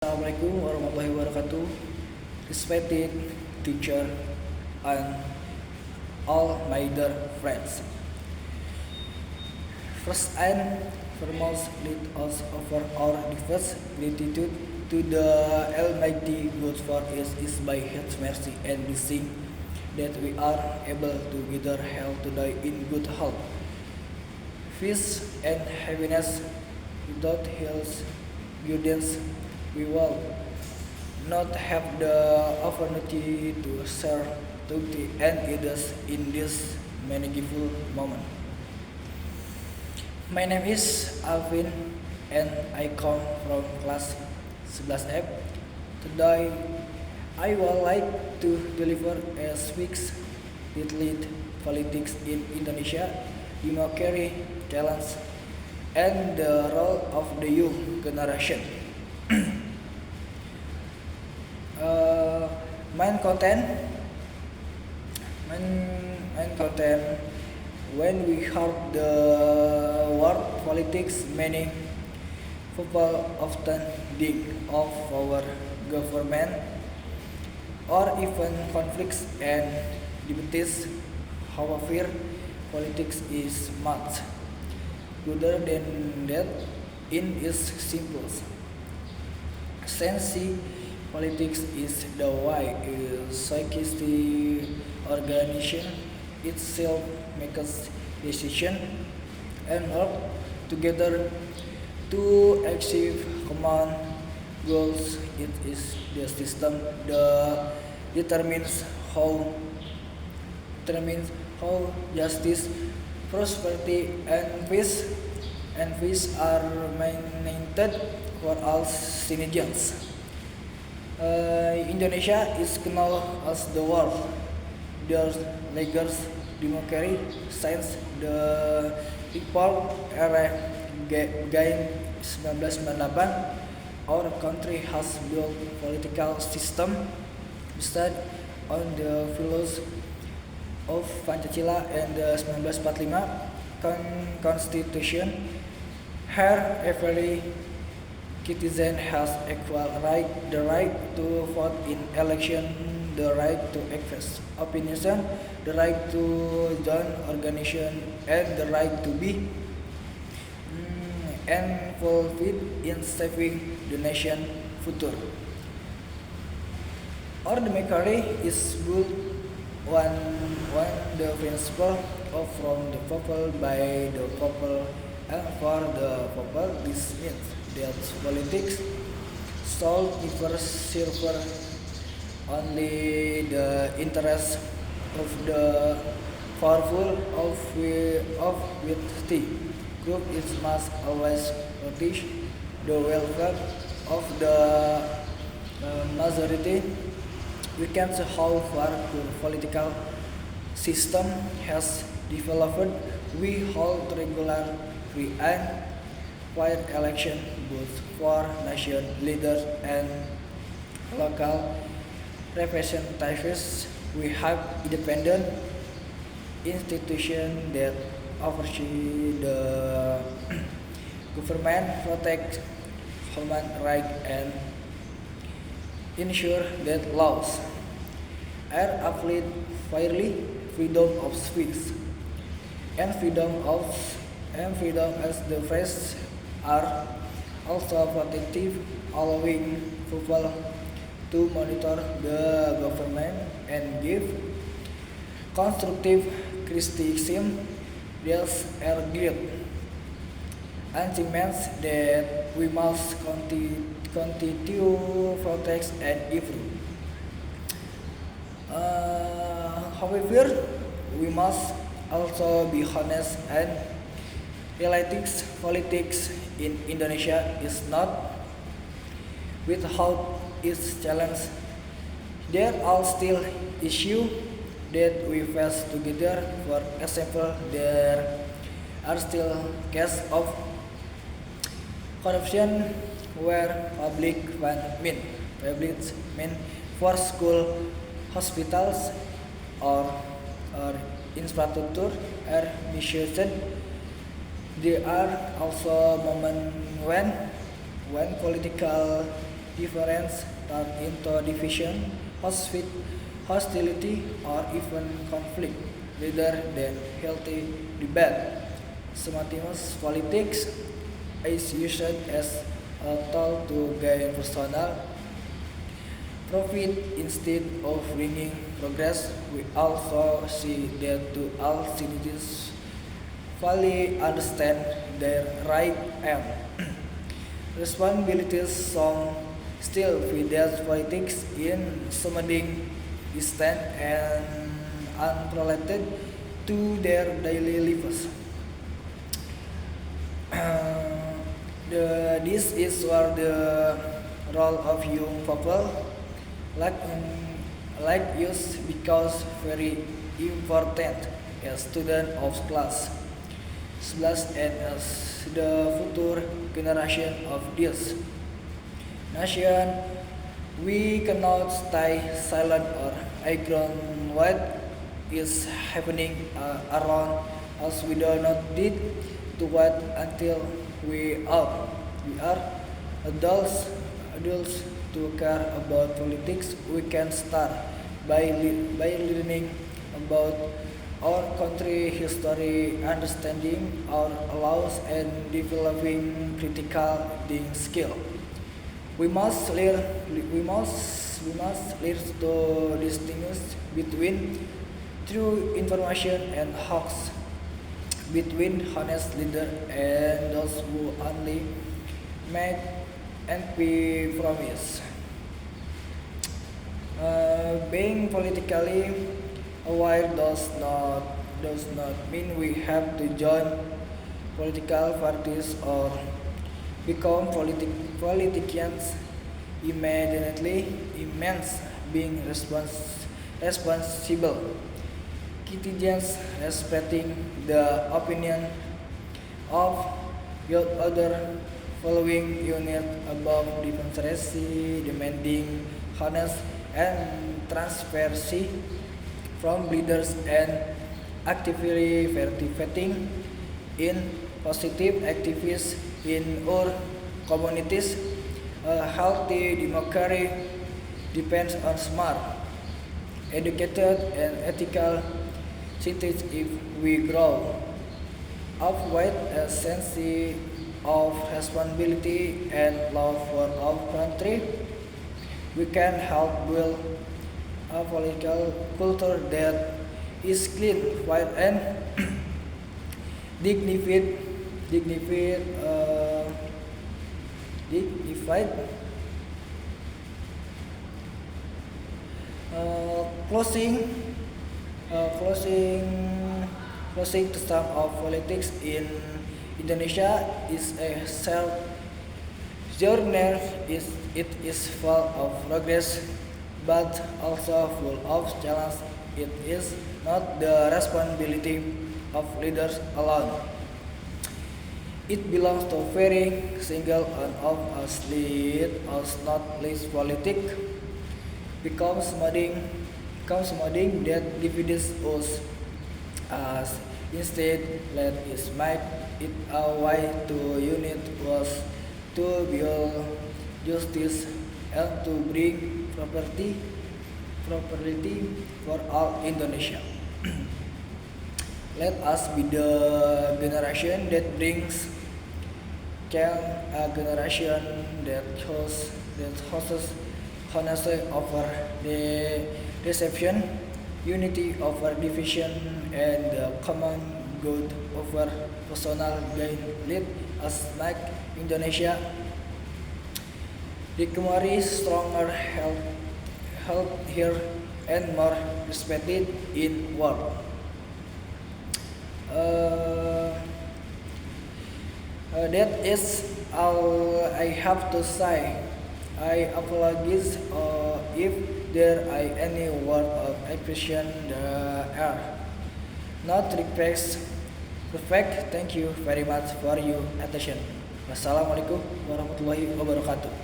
Assalamualaikum warahmatullahi wabarakatuh. Respected teacher and all my dear friends. First and foremost, let us offer our deepest gratitude to the Almighty God for His by His mercy and blessing that we are able to gather held today in good health, peace, and happiness. Without His guidance, we will not have the opportunity to serve duty and others in this meaningful moment. My name is Alvin and I come from class 11F. Today I would like to deliver a speech titled Politics in Indonesia, Democracy, Challenge, and the Role of the Youth Generation. Uh, main content main, main content when we heard the word politics, many people often think of our government or even conflicts and debates. However, politics is much broader than that in its simple sense. Politics is the way a psychistic organization itself makes decisions and work together to achieve common goals. It is the system that how determines how justice, prosperity, and peace are maintained for all citizens. Indonesia is known as the world their leaders democracy since the Republic era gained 1998. Our country has built political system based on the philosophy of Pancasila and the 1945 Constitution. Here, every citizen has equal right, the right to vote in election, the right to express opinion, the right to join organization, and the right to be involved in shaping the nation future. Our democracy is built on the principle of from the people, by the people, and for the people. This means that politics shall never serve only the interests of the powerful of wealthy group. It must always protect the welfare of the majority. We can see how far the political system has developed. We hold regular, free, and fair election both for nation leaders and local representatives. We have independent institutions that oversee the government, protect human rights, and ensure that laws are applied fairly. Freedom of speech and freedom as the press are also protective, allowing people to monitor the government and give constructive criticism. These are great achievements that we must continue protect and improve. However, we must also be honest and realistic. Politics in Indonesia is not without its challenge. There are still issues that we face together. For example, there are still cases of corruption where public mean for school, hospitals, or infrastructure are misused. There are also moments when political difference turn into division, hostility, or even conflict, rather than healthy debate. Sometimes politics is used as a tool to gain personal profit instead of bringing progress. We also see that to all citizens fully understand their right and responsibilities. Some still feed politics in something distant and unrelated to their daily lives. This is where the role of young people like like use because very important as student of class 11 and as the future generation of this nation. We cannot stay silent or ignore what is happening around us. We do not need to wait until we are adults to care about politics. We can start by learning about our country history, understanding our laws, and developing critical thinking skill. We must learn. We must learn to distinguish between true information and hoax, between honest leaders and those who only make empty promise. Being politically aware does not mean we have to join political parties or become politicians immediately. It means being responsible citizens, respecting the opinion of your other, following unit above differentiation, demanding honest and transparency from leaders, and actively participating in positive activities in our communities. A healthy democracy depends on smart, educated, and ethical citizens. If we grow up with a sense of responsibility and love for our country, we can help build a political culture that is clean, fair, and dignified. dignified, uh, dignified. Uh, closing, closing, closing the sum of politics in Indonesia is a self journey. It is full of progress, but also full of challenge. It is not the responsibility of leaders alone. It belongs to every single one of us. Lead us not least politics becomes something that divides us. As instead, let us make it a way to unite us, to build justice, and to bring property for all Indonesia. Let us be the generation that brings can a generation that hosts honesty over the deception, unity over division, and the common good over personal gain. Let us make Indonesia recovery stronger, healthier, and more respected in world. Uh, that is all I have to say. I apologize if there are any word of appreciation that are not perfect. Thank you very much for your attention. Wassalamualaikum warahmatullahi wabarakatuh.